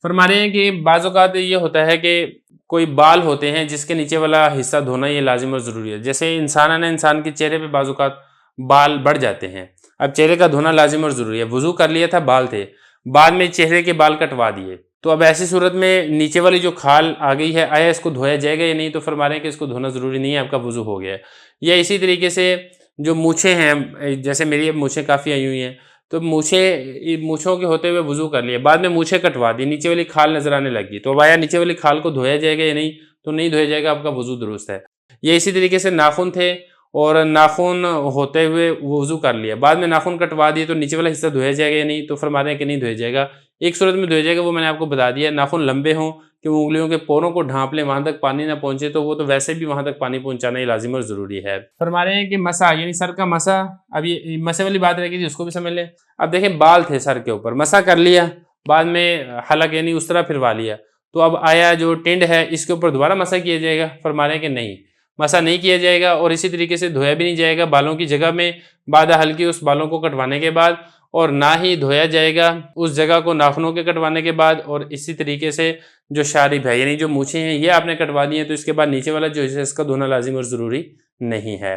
फरमा रहे हैं कि बाज़ औक़ात ये होता है कि कोई बाल होते हैं जिसके नीचे वाला हिस्सा धोना ये लाज़िम और ज़रूरी है। जैसे इंसान के चेहरे पे बाज़ औक़ात बाल बढ़ जाते हैं। अब चेहरे का धोना लाज़िम और ज़रूरी है। वुज़ू कर लिया था, बाल थे, बाद में चेहरे के बाल कटवा दिए, तो अब ऐसी सूरत में नीचे वाली जो खाल आ गई है, आया इसको धोया जाएगा या नहीं? तो फरमा रहे हैं कि इसको धोना ज़रूरी नहीं है, आपका वुज़ू हो गया है। या इसी तरीके से जो मूँछें हैं, जैसे मेरी अब मूँछें काफ़ी आई हुई हैं, तो मूँछों के होते हुए वुज़ू कर लिया, बाद में मूँछें कटवा दी, नीचे वाली खाल नज़र आने लगी, तो अब आया नीचे वाली खाल को धोया जाएगा या नहीं? तो नहीं धोया जाएगा, आपका वुज़ू दुरुस्त है। या इसी तरीके से नाख़ून थे और नाख़ून होते हुए वुज़ू कर लिया, बाद में नाख़ून कटवा दिए, तो नीचे वाला हिस्सा धोया जाएगा या नहीं? तो फरमा रहे हैं कि नहीं धोया जाएगा। एक सूरत में धोया जाएगा, वो मैंने आपको बता दिया। नाख़ून लंबे हों कि वो उँगलियों के पोरों को ढाँप लें, वहाँ तक पानी ना पहुँचे, तो वो तो वैसे भी वहाँ तक पानी पहुँचाना ही लाज़िम और ज़रूरी है। फरमा रहे हैं कि मसा यानी सर का मसा, अब ये मसे वाली बात रह गई थी, उसको भी समझ लें। अब देखें, बाल थे सर के ऊपर, मसा कर लिया, बाद में हलक यानी उस तरह फिरवा लिया, तो अब आया जो टिंड है, इसके ऊपर दोबारा मसा किया जाएगा? फरमा रहे हैं कि नहीं, मसा नहीं किया जाएगा और इसी तरीके से धोया भी नहीं जाएगा बालों की जगह में, बादा हल्की उस बालों को कटवाने के बाद, और ना ही धोया जाएगा उस जगह को नाख़ूनों के कटवाने के बाद। और इसी तरीके से जो शारिब है यानी जो मूँछें हैं, ये आपने कटवा दी हैं, तो इसके बाद नीचे वाला जो हिस्सा है इसका धोना लाज़िम और ज़रूरी नहीं है।